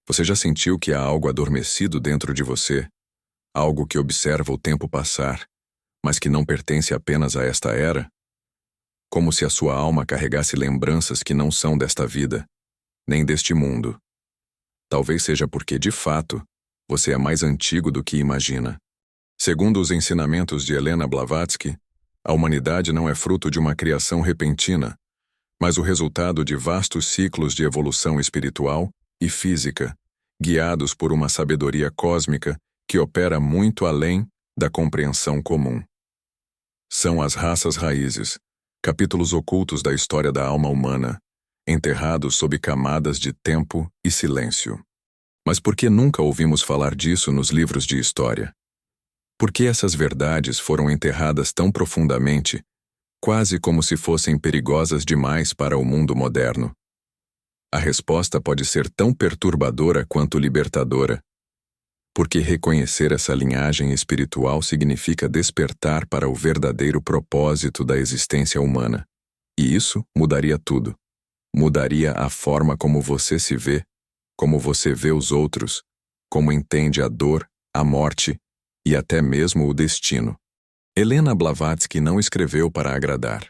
Você já sentiu que há algo adormecido dentro de você? Algo que observa o tempo passar, mas que não pertence apenas a esta era? Como se a sua alma carregasse lembranças que não são desta vida, nem deste mundo. Talvez seja porque, de fato, você é mais antigo do que imagina. Segundo os ensinamentos de Helena Blavatsky, a humanidade não é fruto de uma criação repentina, mas o resultado de vastos ciclos de evolução espiritual e física, guiados por uma sabedoria cósmica que opera muito além da compreensão comum. São as raças raízes, capítulos ocultos da história da alma humana, enterrados sob camadas de tempo e silêncio. Mas por que nunca ouvimos falar disso nos livros de história? Por que essas verdades foram enterradas tão profundamente, quase como se fossem perigosas demais para o mundo moderno? A resposta pode ser tão perturbadora quanto libertadora, porque reconhecer essa linhagem espiritual significa despertar para o verdadeiro propósito da existência humana. E isso mudaria tudo. Mudaria a forma como você se vê, como você vê os outros, como entende a dor, a morte e até mesmo o destino. Helena Blavatsky não escreveu para agradar.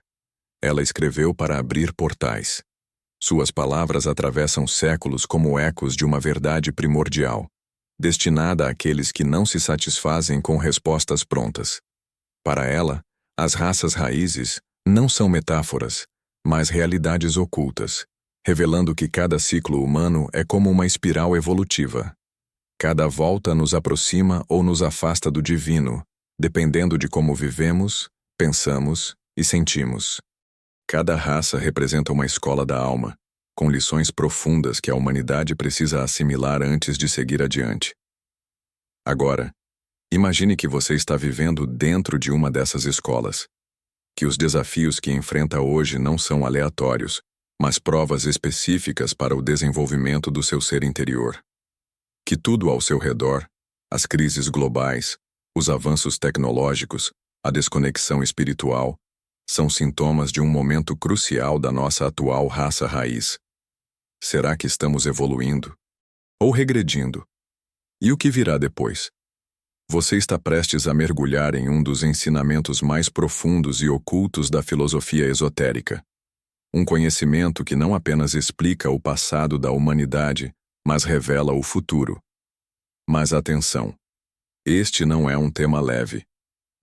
Ela escreveu para abrir portais. Suas palavras atravessam séculos como ecos de uma verdade primordial, destinada àqueles que não se satisfazem com respostas prontas. Para ela, as raças raízes não são metáforas, mas realidades ocultas, revelando que cada ciclo humano é como uma espiral evolutiva. Cada volta nos aproxima ou nos afasta do divino, dependendo de como vivemos, pensamos e sentimos. Cada raça representa uma escola da alma, com lições profundas que a humanidade precisa assimilar antes de seguir adiante. Agora, imagine que você está vivendo dentro de uma dessas escolas, que os desafios que enfrenta hoje não são aleatórios, mas provas específicas para o desenvolvimento do seu ser interior. Que tudo ao seu redor, as crises globais, os avanços tecnológicos, a desconexão espiritual, são sintomas de um momento crucial da nossa atual raça raiz. Será que estamos evoluindo? Ou regredindo? E o que virá depois? Você está prestes a mergulhar em um dos ensinamentos mais profundos e ocultos da filosofia esotérica. Um conhecimento que não apenas explica o passado da humanidade, mas revela o futuro. Mas atenção! Este não é um tema leve.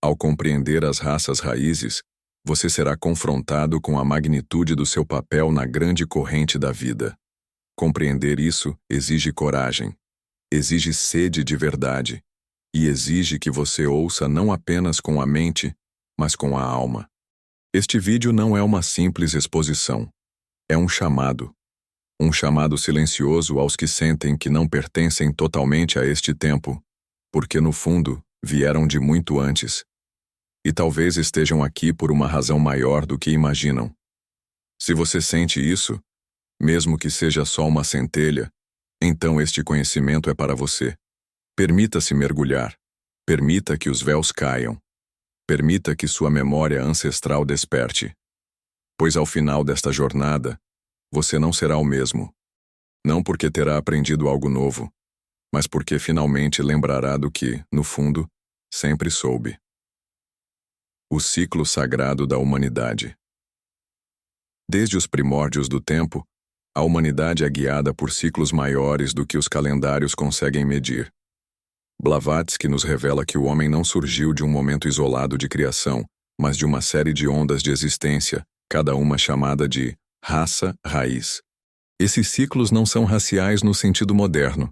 Ao compreender as raças raízes, você será confrontado com a magnitude do seu papel na grande corrente da vida. Compreender isso exige coragem, exige sede de verdade, e exige que você ouça não apenas com a mente, mas com a alma. Este vídeo não é uma simples exposição. É um chamado silencioso aos que sentem que não pertencem totalmente a este tempo, porque no fundo vieram de muito antes. E talvez estejam aqui por uma razão maior do que imaginam. Se você sente isso, mesmo que seja só uma centelha, então este conhecimento é para você. Permita-se mergulhar. Permita que os véus caiam. Permita que sua memória ancestral desperte. Pois ao final desta jornada, você não será o mesmo. Não porque terá aprendido algo novo, mas porque finalmente lembrará do que, no fundo, sempre soube. O ciclo sagrado da humanidade. Desde os primórdios do tempo, a humanidade é guiada por ciclos maiores do que os calendários conseguem medir. Blavatsky nos revela que o homem não surgiu de um momento isolado de criação, mas de uma série de ondas de existência, cada uma chamada de raça raiz. Esses ciclos não são raciais no sentido moderno.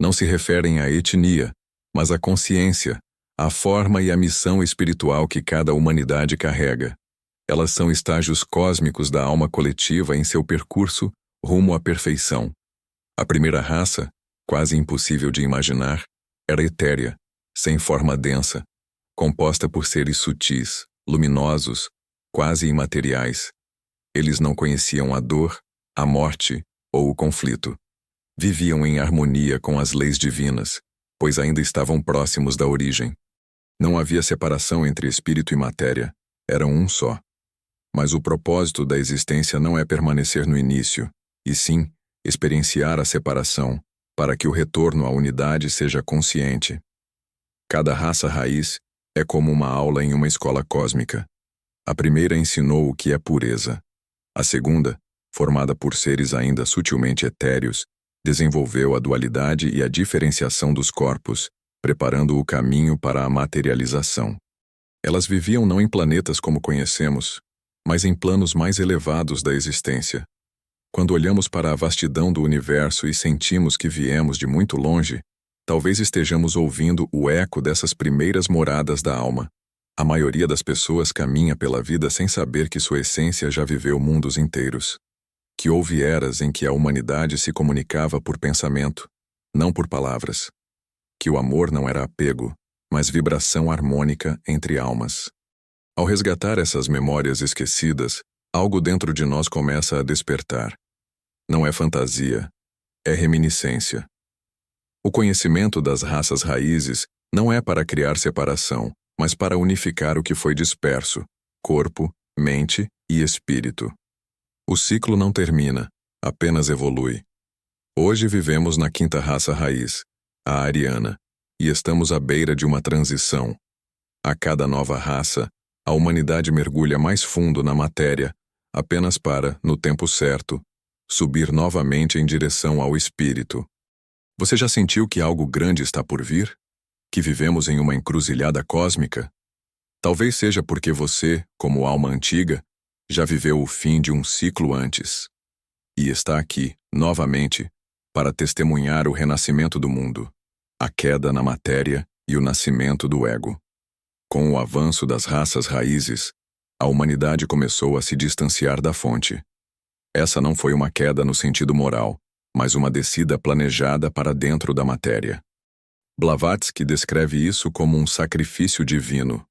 Não se referem à etnia, mas à consciência, à forma e à missão espiritual que cada humanidade carrega. Elas são estágios cósmicos da alma coletiva em seu percurso rumo à perfeição. A primeira raça, quase impossível de imaginar, era etérea, sem forma densa, composta por seres sutis, luminosos, quase imateriais. Eles não conheciam a dor, a morte ou o conflito. Viviam em harmonia com as leis divinas, pois ainda estavam próximos da origem. Não havia separação entre espírito e matéria, eram um só. Mas o propósito da existência não é permanecer no início, e sim experienciar a separação, para que o retorno à unidade seja consciente. Cada raça raiz é como uma aula em uma escola cósmica. A primeira ensinou o que é pureza. A segunda, formada por seres ainda sutilmente etéreos, desenvolveu a dualidade e a diferenciação dos corpos, preparando o caminho para a materialização. Elas viviam não em planetas como conhecemos, mas em planos mais elevados da existência. Quando olhamos para a vastidão do universo e sentimos que viemos de muito longe, talvez estejamos ouvindo o eco dessas primeiras moradas da alma. A maioria das pessoas caminha pela vida sem saber que sua essência já viveu mundos inteiros. Que houve eras em que a humanidade se comunicava por pensamento, não por palavras. Que o amor não era apego, mas vibração harmônica entre almas. Ao resgatar essas memórias esquecidas, algo dentro de nós começa a despertar. Não é fantasia, é reminiscência. O conhecimento das raças raízes não é para criar separação, mas para unificar o que foi disperso, corpo, mente e espírito. O ciclo não termina, apenas evolui. Hoje vivemos na quinta raça raiz, a ariana, e estamos à beira de uma transição. A cada nova raça, a humanidade mergulha mais fundo na matéria, apenas para, no tempo certo, subir novamente em direção ao espírito. Você já sentiu que algo grande está por vir? Que vivemos em uma encruzilhada cósmica? Talvez seja porque você, como alma antiga, já viveu o fim de um ciclo antes. E está aqui, novamente, para testemunhar o renascimento do mundo, a queda na matéria e o nascimento do ego. Com o avanço das raças raízes, a humanidade começou a se distanciar da fonte. Essa não foi uma queda no sentido moral, mas uma descida planejada para dentro da matéria. Blavatsky descreve isso como um sacrifício divino.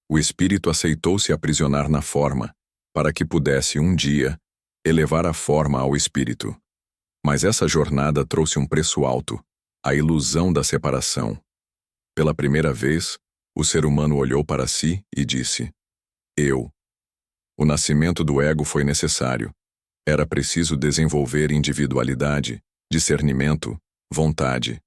O espírito aceitou se aprisionar na forma, para que pudesse, um dia, elevar a forma ao espírito. Mas essa jornada trouxe um preço alto, a ilusão da separação. Pela primeira vez, o ser humano olhou para si e disse: eu. O nascimento do ego foi necessário. Era preciso desenvolver individualidade, discernimento, vontade.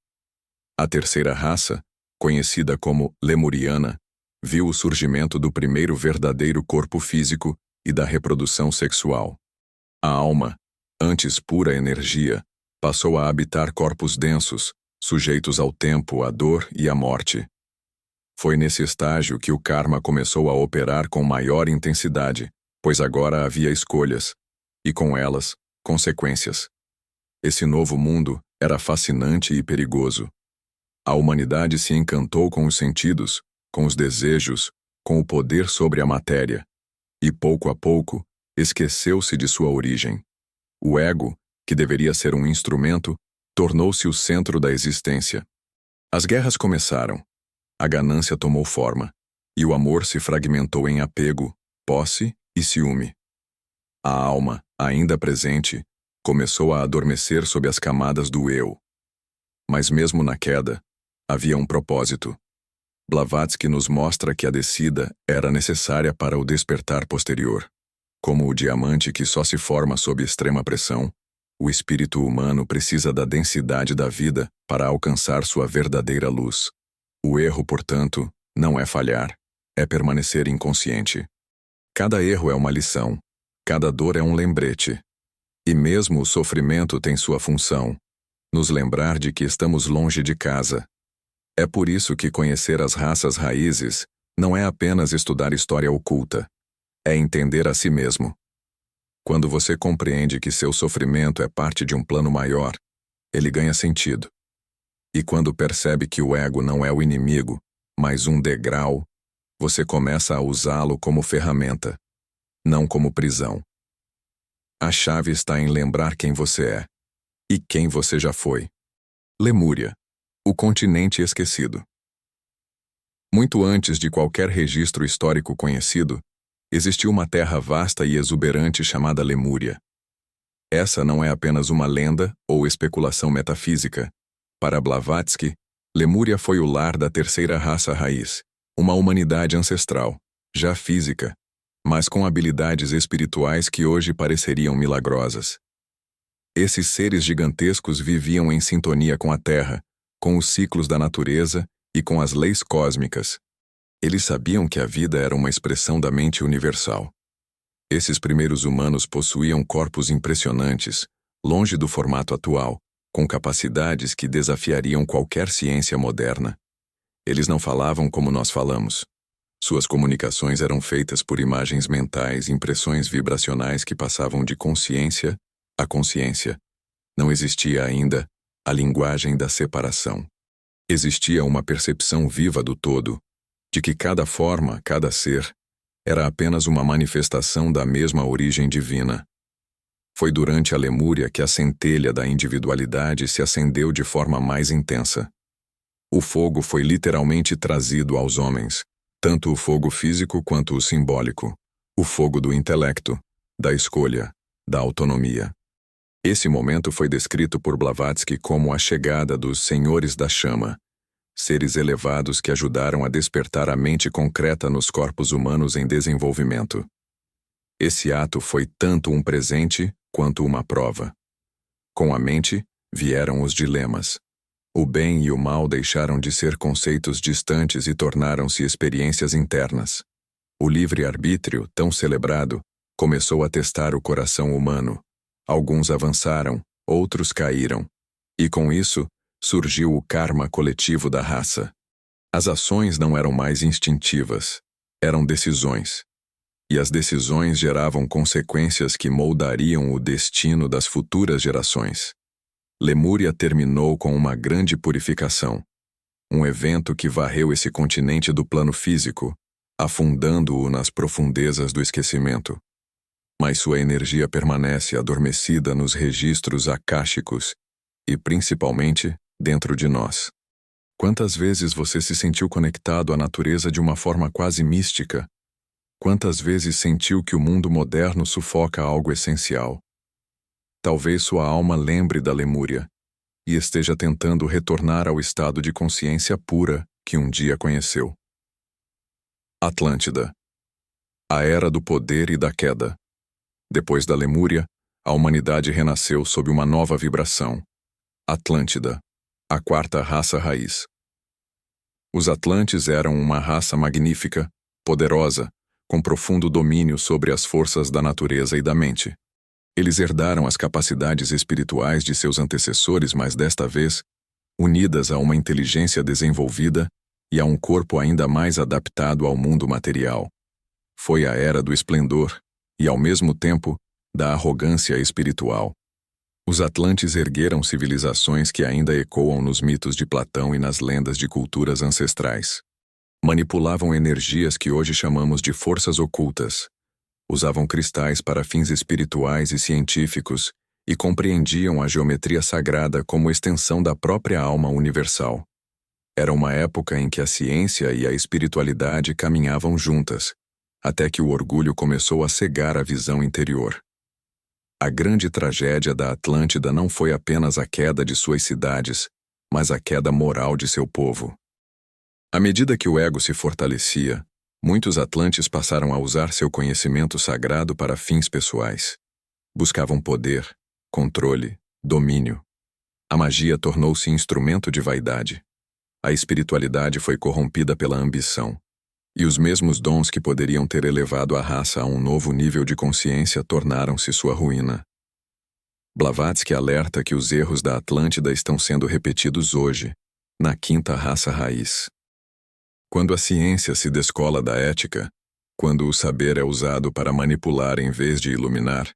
A terceira raça, conhecida como lemuriana, viu o surgimento do primeiro verdadeiro corpo físico e da reprodução sexual. A alma, antes pura energia, passou a habitar corpos densos, sujeitos ao tempo, à dor e à morte. Foi nesse estágio que o karma começou a operar com maior intensidade, pois agora havia escolhas, e com elas, consequências. Esse novo mundo era fascinante e perigoso. A humanidade se encantou com os sentidos, com os desejos, com o poder sobre a matéria, e pouco a pouco, esqueceu-se de sua origem. O ego, que deveria ser um instrumento, tornou-se o centro da existência. As guerras começaram, a ganância tomou forma, e o amor se fragmentou em apego, posse e ciúme. A alma, ainda presente, começou a adormecer sob as camadas do eu. Mas mesmo na queda, havia um propósito. Blavatsky nos mostra que a descida era necessária para o despertar posterior. Como o diamante que só se forma sob extrema pressão, o espírito humano precisa da densidade da vida para alcançar sua verdadeira luz. O erro, portanto, não é falhar, é permanecer inconsciente. Cada erro é uma lição, cada dor é um lembrete. E mesmo o sofrimento tem sua função, nos lembrar de que estamos longe de casa. É por isso que conhecer as raças raízes não é apenas estudar história oculta, é entender a si mesmo. Quando você compreende que seu sofrimento é parte de um plano maior, ele ganha sentido. E quando percebe que o ego não é o inimigo, mas um degrau, você começa a usá-lo como ferramenta, não como prisão. A chave está em lembrar quem você é e quem você já foi. Lemúria, o continente esquecido. Muito antes de qualquer registro histórico conhecido, existiu uma terra vasta e exuberante chamada Lemúria. Essa não é apenas uma lenda ou especulação metafísica. Para Blavatsky, Lemúria foi o lar da terceira raça raiz, uma humanidade ancestral, já física, mas com habilidades espirituais que hoje pareceriam milagrosas. Esses seres gigantescos viviam em sintonia com a Terra, com os ciclos da natureza e com as leis cósmicas. Eles sabiam que a vida era uma expressão da mente universal. Esses primeiros humanos possuíam corpos impressionantes, longe do formato atual, com capacidades que desafiariam qualquer ciência moderna. Eles não falavam como nós falamos. Suas comunicações eram feitas por imagens mentais, impressões vibracionais que passavam de consciência a consciência. Não existia ainda a linguagem da separação. Existia uma percepção viva do todo, de que cada forma, cada ser, era apenas uma manifestação da mesma origem divina. Foi durante a Lemúria que a centelha da individualidade se acendeu de forma mais intensa. O fogo foi literalmente trazido aos homens, tanto o fogo físico quanto o simbólico, o fogo do intelecto, da escolha, da autonomia. Esse momento foi descrito por Blavatsky como a chegada dos Senhores da Chama, seres elevados que ajudaram a despertar a mente concreta nos corpos humanos em desenvolvimento. Esse ato foi tanto um presente quanto uma prova. Com a mente, vieram os dilemas. O bem e o mal deixaram de ser conceitos distantes e tornaram-se experiências internas. O livre-arbítrio, tão celebrado, começou a testar o coração humano. Alguns avançaram, outros caíram. E com isso, surgiu o karma coletivo da raça. As ações não eram mais instintivas, eram decisões. E as decisões geravam consequências que moldariam o destino das futuras gerações. Lemúria terminou com uma grande purificação, um evento que varreu esse continente do plano físico, afundando-o nas profundezas do esquecimento. Mas sua energia permanece adormecida nos registros akáshicos e, principalmente, dentro de nós. Quantas vezes você se sentiu conectado à natureza de uma forma quase mística? Quantas vezes sentiu que o mundo moderno sufoca algo essencial? Talvez sua alma lembre da Lemúria e esteja tentando retornar ao estado de consciência pura que um dia conheceu. Atlântida. A era do poder e da queda. Depois da Lemúria, a humanidade renasceu sob uma nova vibração. Atlântida, a quarta raça raiz. Os Atlantes eram uma raça magnífica, poderosa, com profundo domínio sobre as forças da natureza e da mente. Eles herdaram as capacidades espirituais de seus antecessores, mas desta vez, unidas a uma inteligência desenvolvida e a um corpo ainda mais adaptado ao mundo material. Foi a era do esplendor e, ao mesmo tempo, da arrogância espiritual. Os Atlantes ergueram civilizações que ainda ecoam nos mitos de Platão e nas lendas de culturas ancestrais. Manipulavam energias que hoje chamamos de forças ocultas. Usavam cristais para fins espirituais e científicos e compreendiam a geometria sagrada como extensão da própria alma universal. Era uma época em que a ciência e a espiritualidade caminhavam juntas, até que o orgulho começou a cegar a visão interior. A grande tragédia da Atlântida não foi apenas a queda de suas cidades, mas a queda moral de seu povo. À medida que o ego se fortalecia, muitos atlantes passaram a usar seu conhecimento sagrado para fins pessoais. Buscavam poder, controle, domínio. A magia tornou-se instrumento de vaidade. A espiritualidade foi corrompida pela ambição. E os mesmos dons que poderiam ter elevado a raça a um novo nível de consciência tornaram-se sua ruína. Blavatsky alerta que os erros da Atlântida estão sendo repetidos hoje, na quinta raça raiz. Quando a ciência se descola da ética, quando o saber é usado para manipular em vez de iluminar,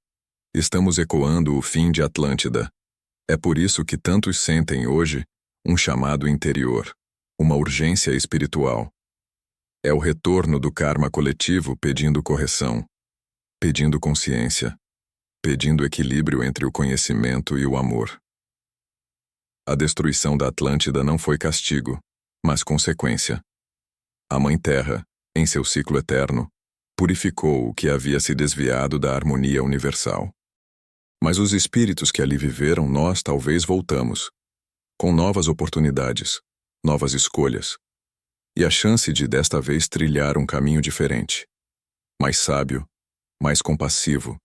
estamos ecoando o fim de Atlântida. É por isso que tantos sentem hoje um chamado interior, uma urgência espiritual. É o retorno do karma coletivo pedindo correção, pedindo consciência, pedindo equilíbrio entre o conhecimento e o amor. A destruição da Atlântida não foi castigo, mas consequência. A Mãe Terra, em seu ciclo eterno, purificou o que havia se desviado da harmonia universal. Mas os espíritos que ali viveram, nós talvez voltamos, com novas oportunidades, novas escolhas, e a chance de desta vez trilhar um caminho diferente, mais sábio, mais compassivo,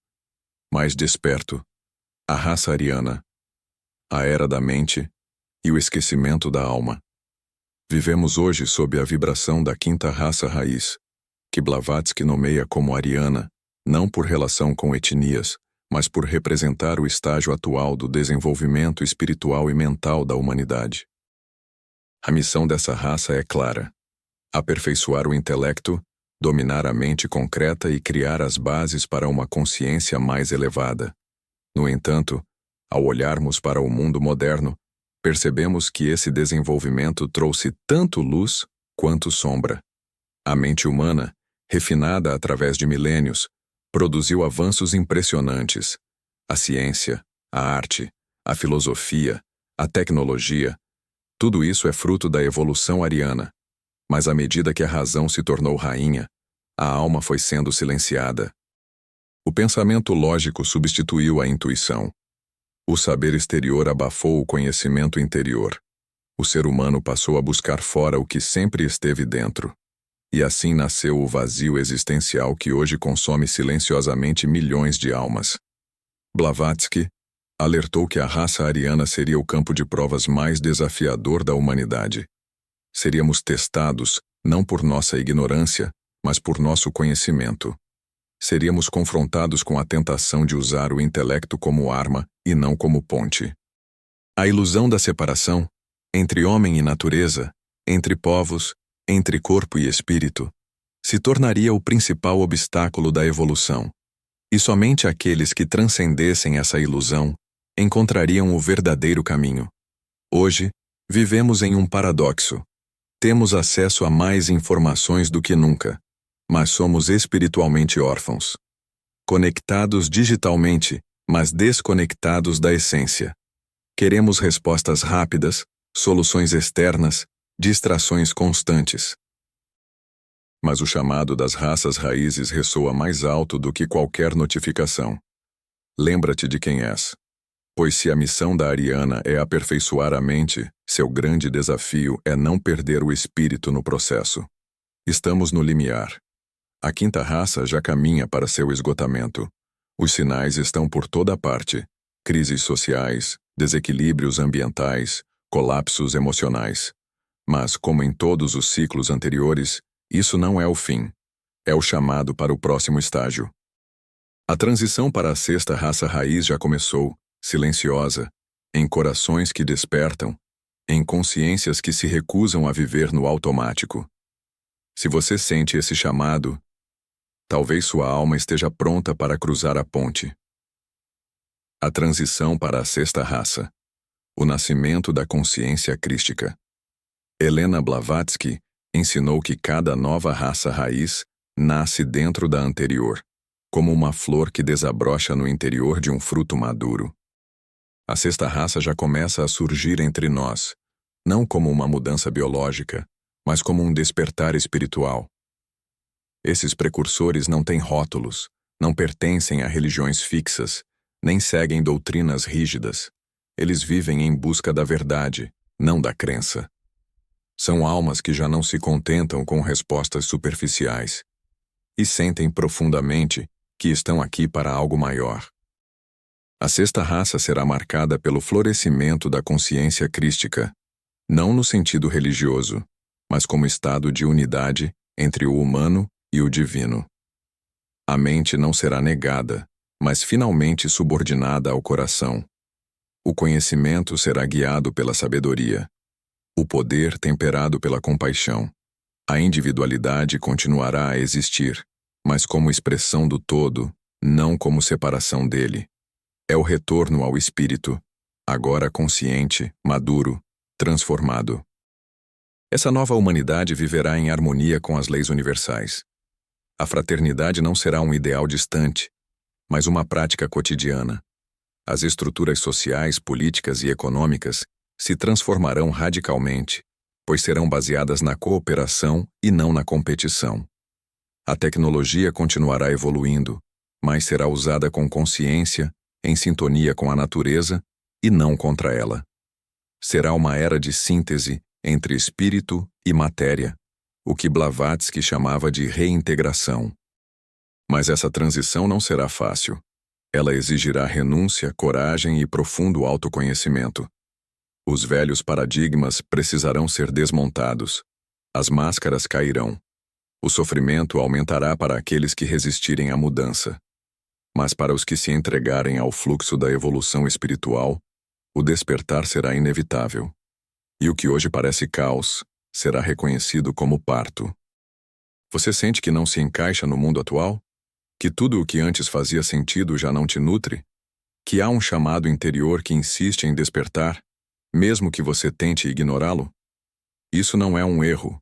mais desperto, A raça ariana, a era da mente e o esquecimento da alma. Vivemos hoje sob a vibração da quinta raça raiz, que Blavatsky nomeia como ariana, não por relação com etnias, mas por representar o estágio atual do desenvolvimento espiritual e mental da humanidade. A missão dessa raça é clara: aperfeiçoar o intelecto, dominar a mente concreta e criar as bases para uma consciência mais elevada. No entanto, ao olharmos para o mundo moderno, percebemos que esse desenvolvimento trouxe tanto luz quanto sombra. A mente humana, refinada através de milênios, produziu avanços impressionantes. A ciência, a arte, a filosofia, a tecnologia, tudo isso é fruto da evolução ariana. Mas à medida que a razão se tornou rainha, a alma foi sendo silenciada. O pensamento lógico substituiu a intuição. O saber exterior abafou o conhecimento interior. O ser humano passou a buscar fora o que sempre esteve dentro. E assim nasceu o vazio existencial que hoje consome silenciosamente milhões de almas. Blavatsky alertou que a raça ariana seria o campo de provas mais desafiador da humanidade. Seríamos testados, não por nossa ignorância, mas por nosso conhecimento. Seríamos confrontados com a tentação de usar o intelecto como arma e não como ponte. A ilusão da separação, entre homem e natureza, entre povos, entre corpo e espírito, se tornaria o principal obstáculo da evolução. E somente aqueles que transcendessem essa ilusão encontrariam o verdadeiro caminho. Hoje, vivemos em um paradoxo. Temos acesso a mais informações do que nunca, mas somos espiritualmente órfãos. Conectados digitalmente, mas desconectados da essência. Queremos respostas rápidas, soluções externas, distrações constantes. Mas o chamado das raças raízes ressoa mais alto do que qualquer notificação. Lembra-te de quem és. Pois se a missão da ariana é aperfeiçoar a mente, seu grande desafio é não perder o espírito no processo. Estamos no limiar. A quinta raça já caminha para seu esgotamento. Os sinais estão por toda parte: crises sociais, desequilíbrios ambientais, colapsos emocionais. Mas, como em todos os ciclos anteriores, isso não é o fim. É o chamado para o próximo estágio. A transição para a sexta raça raiz já começou, silenciosa, em corações que despertam, em consciências que se recusam a viver no automático. Se você sente esse chamado, talvez sua alma esteja pronta para cruzar a ponte. A transição para a sexta raça. O nascimento da consciência crística. Helena Blavatsky ensinou que cada nova raça raiz nasce dentro da anterior, como uma flor que desabrocha no interior de um fruto maduro. A sexta raça já começa a surgir entre nós, não como uma mudança biológica, mas como um despertar espiritual. Esses precursores não têm rótulos, não pertencem a religiões fixas, nem seguem doutrinas rígidas. Eles vivem em busca da verdade, não da crença. São almas que já não se contentam com respostas superficiais e sentem profundamente que estão aqui para algo maior. A sexta raça será marcada pelo florescimento da consciência crística, não no sentido religioso, mas como estado de unidade entre o humano e o divino. A mente não será negada, mas finalmente subordinada ao coração. O conhecimento será guiado pela sabedoria. O poder temperado pela compaixão. A individualidade continuará a existir, mas como expressão do todo, não como separação dele. É o retorno ao espírito, agora consciente, maduro, transformado. Essa nova humanidade viverá em harmonia com as leis universais. A fraternidade não será um ideal distante, mas uma prática cotidiana. As estruturas sociais, políticas e econômicas se transformarão radicalmente, pois serão baseadas na cooperação e não na competição. A tecnologia continuará evoluindo, mas será usada com consciência, em sintonia com a natureza e não contra ela. Será uma era de síntese entre espírito e matéria, o que Blavatsky chamava de reintegração. Mas essa transição não será fácil. Ela exigirá renúncia, coragem e profundo autoconhecimento. Os velhos paradigmas precisarão ser desmontados. As máscaras cairão. O sofrimento aumentará para aqueles que resistirem à mudança. Mas para os que se entregarem ao fluxo da evolução espiritual, o despertar será inevitável. E o que hoje parece caos será reconhecido como parto. Você sente que não se encaixa no mundo atual? Que tudo o que antes fazia sentido já não te nutre? Que há um chamado interior que insiste em despertar, mesmo que você tente ignorá-lo? Isso não é um erro.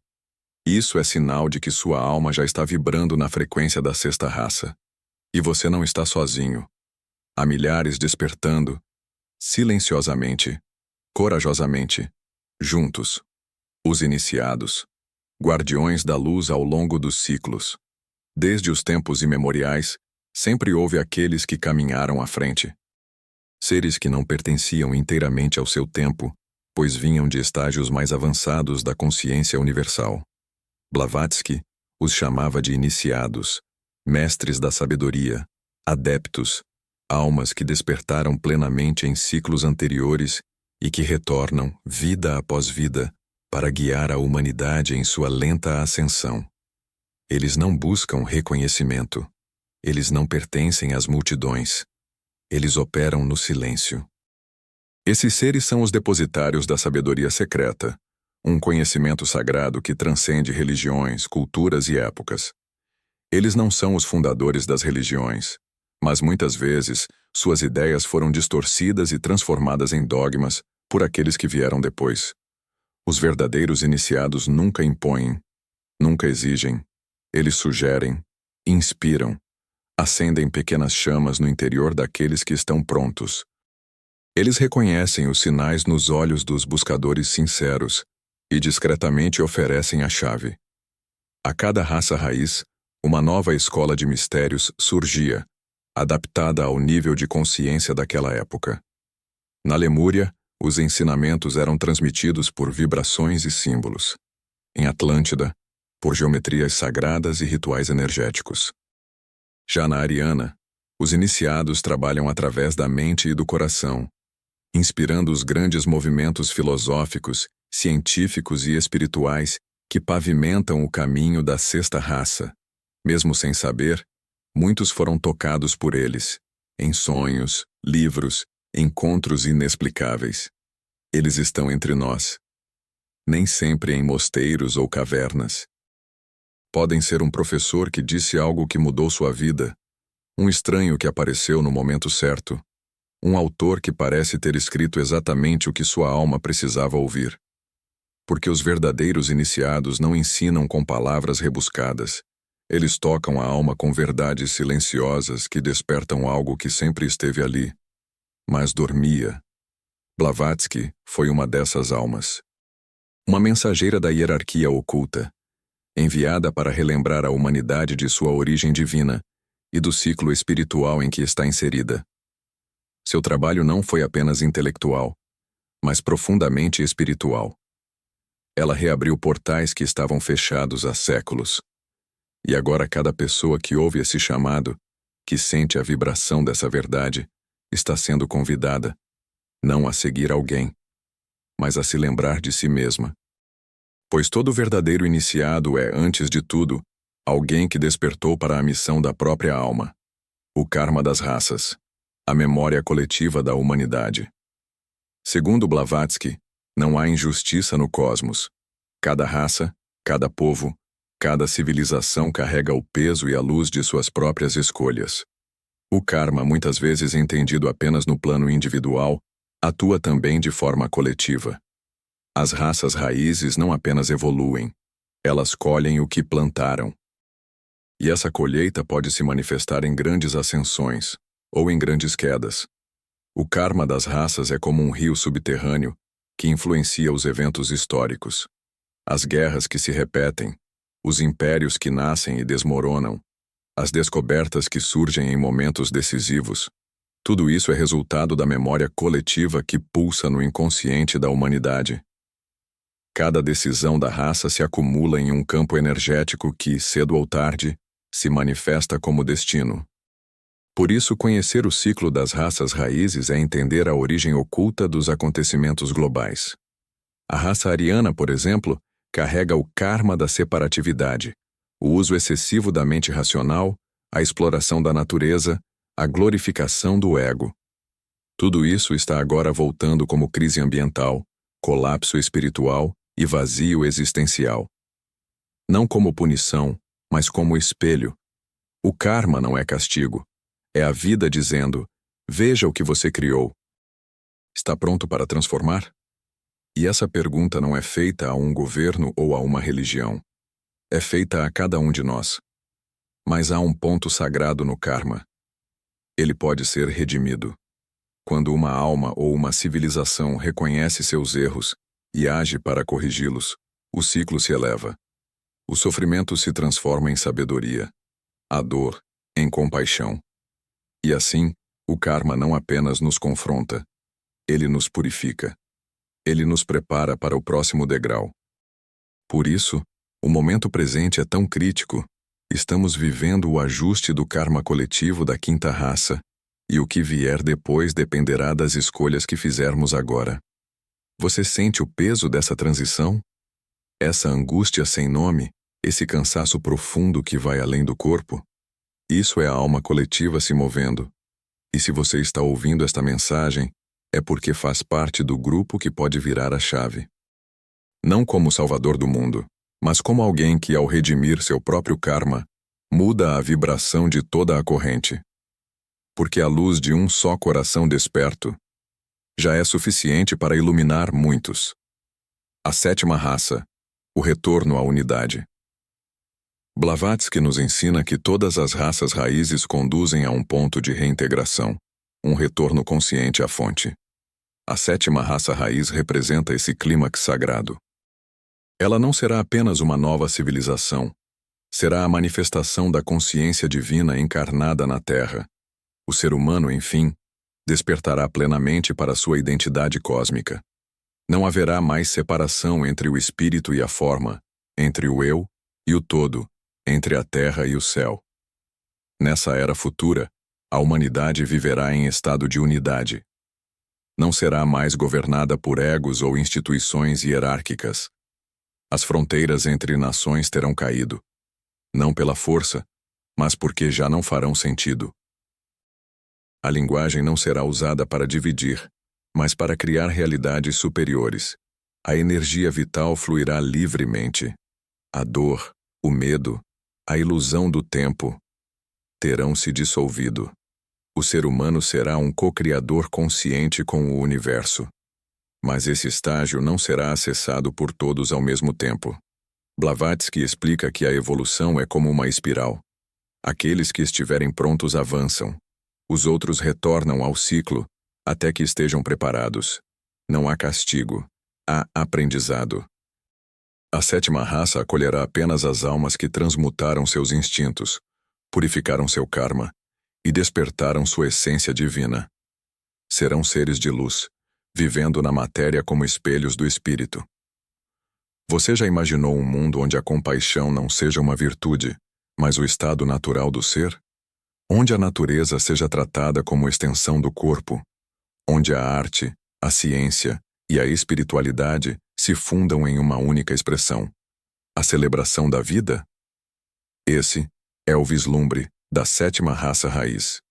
Isso é sinal de que sua alma já está vibrando na frequência da sexta raça. E você não está sozinho. Há milhares despertando, silenciosamente, corajosamente, juntos. Os iniciados, guardiões da luz ao longo dos ciclos. Desde os tempos imemoriais, sempre houve aqueles que caminharam à frente. Seres que não pertenciam inteiramente ao seu tempo, pois vinham de estágios mais avançados da consciência universal. Blavatsky os chamava de iniciados, mestres da sabedoria, adeptos, almas que despertaram plenamente em ciclos anteriores e que retornam, vida após vida, para guiar a humanidade em sua lenta ascensão. Eles não buscam reconhecimento. Eles não pertencem às multidões. Eles operam no silêncio. Esses seres são os depositários da sabedoria secreta, um conhecimento sagrado que transcende religiões, culturas e épocas. Eles não são os fundadores das religiões, mas muitas vezes suas ideias foram distorcidas e transformadas em dogmas por aqueles que vieram depois. Os verdadeiros iniciados nunca impõem, nunca exigem. Eles sugerem, inspiram, acendem pequenas chamas no interior daqueles que estão prontos. Eles reconhecem os sinais nos olhos dos buscadores sinceros e discretamente oferecem a chave. A cada raça raiz, uma nova escola de mistérios surgia, adaptada ao nível de consciência daquela época. Na Lemúria, os ensinamentos eram transmitidos por vibrações e símbolos. Em Atlântida, por geometrias sagradas e rituais energéticos. Já na Ariana, os iniciados trabalham através da mente e do coração, inspirando os grandes movimentos filosóficos, científicos e espirituais que pavimentam o caminho da sexta raça. Mesmo sem saber, muitos foram tocados por eles, em sonhos, livros, encontros inexplicáveis. Eles estão entre nós. Nem sempre em mosteiros ou cavernas. Podem ser um professor que disse algo que mudou sua vida, um estranho que apareceu no momento certo, um autor que parece ter escrito exatamente o que sua alma precisava ouvir. Porque os verdadeiros iniciados não ensinam com palavras rebuscadas. Eles tocam a alma com verdades silenciosas que despertam algo que sempre esteve ali, mas dormia. Blavatsky foi uma dessas almas. Uma mensageira da hierarquia oculta, enviada para relembrar a humanidade de sua origem divina e do ciclo espiritual em que está inserida. Seu trabalho não foi apenas intelectual, mas profundamente espiritual. Ela reabriu portais que estavam fechados há séculos. E agora cada pessoa que ouve esse chamado, que sente a vibração dessa verdade, está sendo convidada, não a seguir alguém, mas a se lembrar de si mesma. Pois todo verdadeiro iniciado é, antes de tudo, alguém que despertou para a missão da própria alma, o karma das raças, a memória coletiva da humanidade. Segundo Blavatsky, não há injustiça no cosmos. Cada raça, cada povo, cada civilização carrega o peso e a luz de suas próprias escolhas. O karma, muitas vezes entendido apenas no plano individual, atua também de forma coletiva. As raças raízes não apenas evoluem, elas colhem o que plantaram. E essa colheita pode se manifestar em grandes ascensões, ou em grandes quedas. O karma das raças é como um rio subterrâneo que influencia os eventos históricos. As guerras que se repetem, os impérios que nascem e desmoronam, as descobertas que surgem em momentos decisivos. Tudo isso é resultado da memória coletiva que pulsa no inconsciente da humanidade. Cada decisão da raça se acumula em um campo energético que, cedo ou tarde, se manifesta como destino. Por isso, conhecer o ciclo das raças raízes é entender a origem oculta dos acontecimentos globais. A raça ariana, por exemplo, carrega o karma da separatividade, o uso excessivo da mente racional, a exploração da natureza, a glorificação do ego. Tudo isso está agora voltando como crise ambiental, colapso espiritual e vazio existencial. Não como punição, mas como espelho. O karma não é castigo. É a vida dizendo: veja o que você criou. Está pronto para transformar? E essa pergunta não é feita a um governo ou a uma religião. É feita a cada um de nós. Mas há um ponto sagrado no karma. Ele pode ser redimido. Quando uma alma ou uma civilização reconhece seus erros e age para corrigi-los, o ciclo se eleva. O sofrimento se transforma em sabedoria, a dor em compaixão. E assim, o karma não apenas nos confronta, ele nos purifica. Ele nos prepara para o próximo degrau. Por isso, o momento presente é tão crítico. Estamos vivendo o ajuste do karma coletivo da quinta raça, e o que vier depois dependerá das escolhas que fizermos agora. Você sente o peso dessa transição? Essa angústia sem nome, esse cansaço profundo que vai além do corpo? Isso é a alma coletiva se movendo. E se você está ouvindo esta mensagem, é porque faz parte do grupo que pode virar a chave. Não como salvador do mundo, mas como alguém que, ao redimir seu próprio karma, muda a vibração de toda a corrente. Porque a luz de um só coração desperto já é suficiente para iluminar muitos. A sétima raça, o retorno à unidade. Blavatsky nos ensina que todas as raças raízes conduzem a um ponto de reintegração, um retorno consciente à fonte. A sétima raça raiz representa esse clímax sagrado. Ela não será apenas uma nova civilização, será a manifestação da consciência divina encarnada na Terra. O ser humano, enfim, despertará plenamente para sua identidade cósmica. Não haverá mais separação entre o espírito e a forma, entre o eu e o todo, entre a terra e o céu. Nessa era futura, a humanidade viverá em estado de unidade. Não será mais governada por egos ou instituições hierárquicas. As fronteiras entre nações terão caído, não pela força, mas porque já não farão sentido. A linguagem não será usada para dividir, mas para criar realidades superiores. A energia vital fluirá livremente. A dor, o medo, a ilusão do tempo terão se dissolvido. O ser humano será um co-criador consciente com o universo. Mas esse estágio não será acessado por todos ao mesmo tempo. Blavatsky explica que a evolução é como uma espiral. Aqueles que estiverem prontos avançam. Os outros retornam ao ciclo até que estejam preparados. Não há castigo, há aprendizado. A sétima raça acolherá apenas as almas que transmutaram seus instintos, purificaram seu karma e despertaram sua essência divina. Serão seres de luz, vivendo na matéria como espelhos do espírito. Você já imaginou um mundo onde a compaixão não seja uma virtude, mas o estado natural do ser? Onde a natureza seja tratada como extensão do corpo, onde a arte, a ciência e a espiritualidade se fundam em uma única expressão, a celebração da vida? Esse é o vislumbre da sétima raça raiz.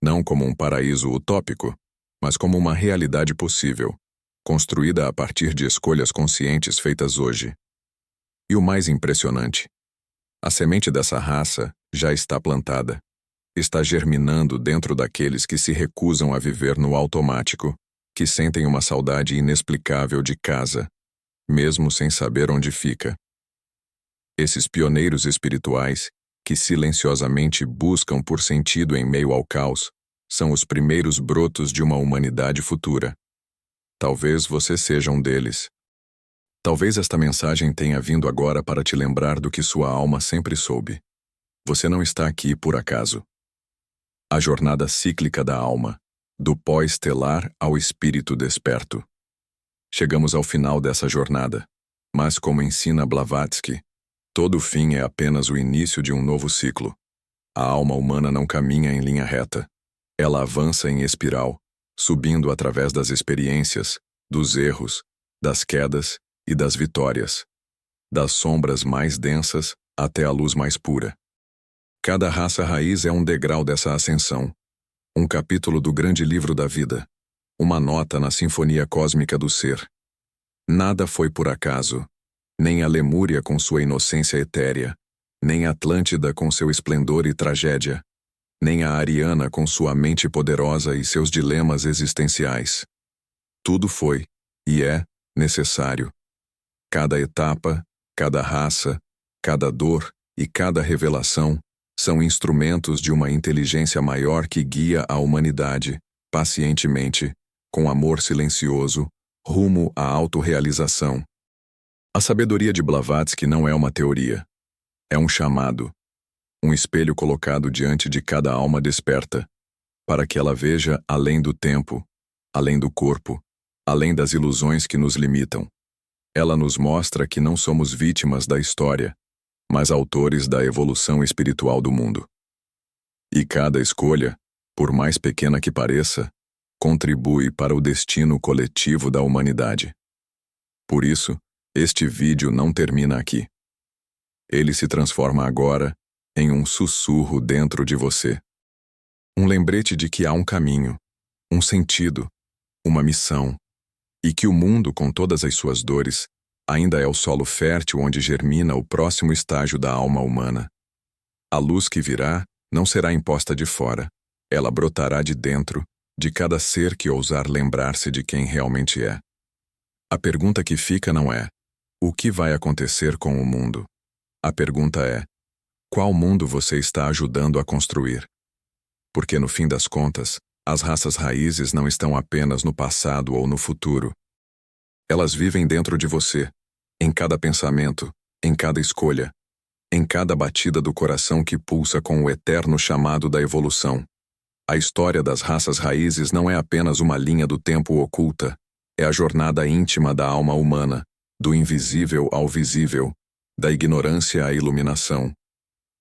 Não como um paraíso utópico, mas como uma realidade possível, construída a partir de escolhas conscientes feitas hoje. E o mais impressionante, a semente dessa raça já está plantada. Está germinando dentro daqueles que se recusam a viver no automático, que sentem uma saudade inexplicável de casa, mesmo sem saber onde fica. Esses pioneiros espirituais, que silenciosamente buscam por sentido em meio ao caos, são os primeiros brotos de uma humanidade futura. Talvez você seja um deles. Talvez esta mensagem tenha vindo agora para te lembrar do que sua alma sempre soube. Você não está aqui por acaso. A jornada cíclica da alma, do pó estelar ao espírito desperto. Chegamos ao final dessa jornada, mas como ensina Blavatsky, todo fim é apenas o início de um novo ciclo. A alma humana não caminha em linha reta. Ela avança em espiral, subindo através das experiências, dos erros, das quedas e das vitórias, das sombras mais densas até a luz mais pura. Cada raça raiz é um degrau dessa ascensão, um capítulo do grande livro da vida, uma nota na sinfonia cósmica do ser. Nada foi por acaso, nem a Lemúria com sua inocência etérea, nem a Atlântida com seu esplendor e tragédia, nem a Ariana com sua mente poderosa e seus dilemas existenciais. Tudo foi, e é, necessário. Cada etapa, cada raça, cada dor e cada revelação são instrumentos de uma inteligência maior que guia a humanidade, pacientemente, com amor silencioso, rumo à autorrealização. A sabedoria de Blavatsky não é uma teoria. É um chamado, um espelho colocado diante de cada alma desperta, para que ela veja além do tempo, além do corpo, além das ilusões que nos limitam. Ela nos mostra que não somos vítimas da história, mas autores da evolução espiritual do mundo. E cada escolha, por mais pequena que pareça, contribui para o destino coletivo da humanidade. Por isso, este vídeo não termina aqui. Ele se transforma agora em um sussurro dentro de você. Um lembrete de que há um caminho, um sentido, uma missão, e que o mundo, com todas as suas dores, ainda é o solo fértil onde germina o próximo estágio da alma humana. A luz que virá não será imposta de fora, ela brotará de dentro, de cada ser que ousar lembrar-se de quem realmente é. A pergunta que fica não é: o que vai acontecer com o mundo? A pergunta é: qual mundo você está ajudando a construir? Porque, no fim das contas, as raças raízes não estão apenas no passado ou no futuro. Elas vivem dentro de você, em cada pensamento, em cada escolha, em cada batida do coração que pulsa com o eterno chamado da evolução. A história das raças raízes não é apenas uma linha do tempo oculta, é a jornada íntima da alma humana, do invisível ao visível, da ignorância à iluminação.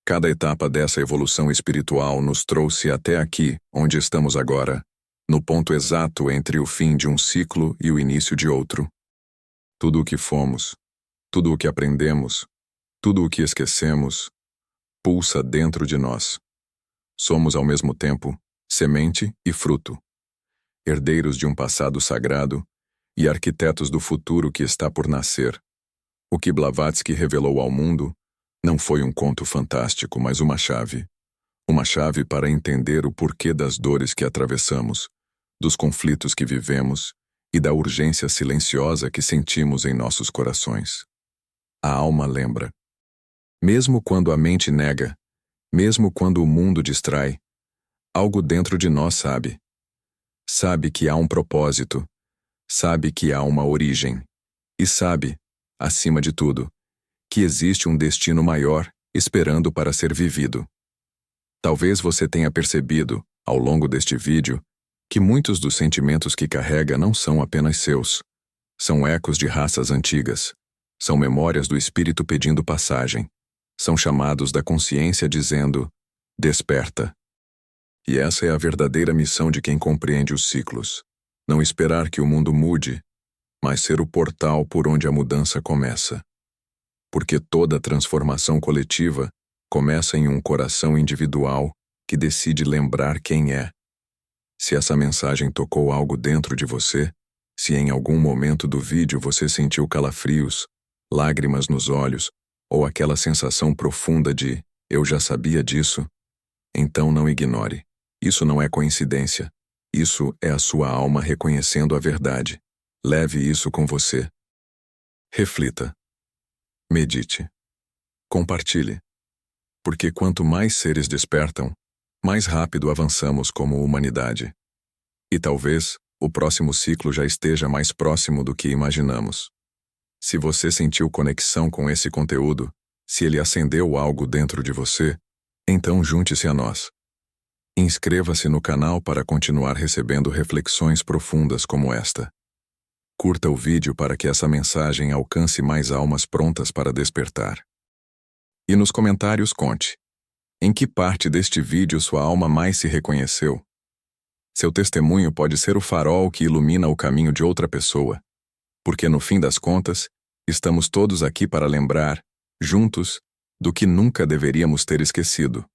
Cada etapa dessa evolução espiritual nos trouxe até aqui, onde estamos agora, no ponto exato entre o fim de um ciclo e o início de outro. Tudo o que fomos, tudo o que aprendemos, tudo o que esquecemos, pulsa dentro de nós. Somos, ao mesmo tempo, semente e fruto, herdeiros de um passado sagrado e arquitetos do futuro que está por nascer. O que Blavatsky revelou ao mundo não foi um conto fantástico, mas uma chave. Uma chave para entender o porquê das dores que atravessamos, dos conflitos que vivemos e da urgência silenciosa que sentimos em nossos corações. A alma lembra. Mesmo quando a mente nega, mesmo quando o mundo distrai, algo dentro de nós sabe. Sabe que há um propósito, sabe que há uma origem, e sabe, acima de tudo, que existe um destino maior esperando para ser vivido. Talvez você tenha percebido, ao longo deste vídeo, que muitos dos sentimentos que carrega não são apenas seus. São ecos de raças antigas. São memórias do espírito pedindo passagem. São chamados da consciência dizendo: desperta. E essa é a verdadeira missão de quem compreende os ciclos. Não esperar que o mundo mude, mas ser o portal por onde a mudança começa. Porque toda transformação coletiva começa em um coração individual que decide lembrar quem é. Se essa mensagem tocou algo dentro de você, se em algum momento do vídeo você sentiu calafrios, lágrimas nos olhos, ou aquela sensação profunda de "eu já sabia disso", então não ignore. Isso não é coincidência. Isso é a sua alma reconhecendo a verdade. Leve isso com você. Reflita. Medite. Compartilhe. Porque quanto mais seres despertam, mais rápido avançamos como humanidade. E talvez o próximo ciclo já esteja mais próximo do que imaginamos. Se você sentiu conexão com esse conteúdo, se ele acendeu algo dentro de você, então junte-se a nós. Inscreva-se no canal para continuar recebendo reflexões profundas como esta. Curta o vídeo para que essa mensagem alcance mais almas prontas para despertar. E nos comentários conte: Em que parte deste vídeo sua alma mais se reconheceu? Seu testemunho pode ser o farol que ilumina o caminho de outra pessoa, porque no fim das contas, estamos todos aqui para lembrar, juntos, do que nunca deveríamos ter esquecido.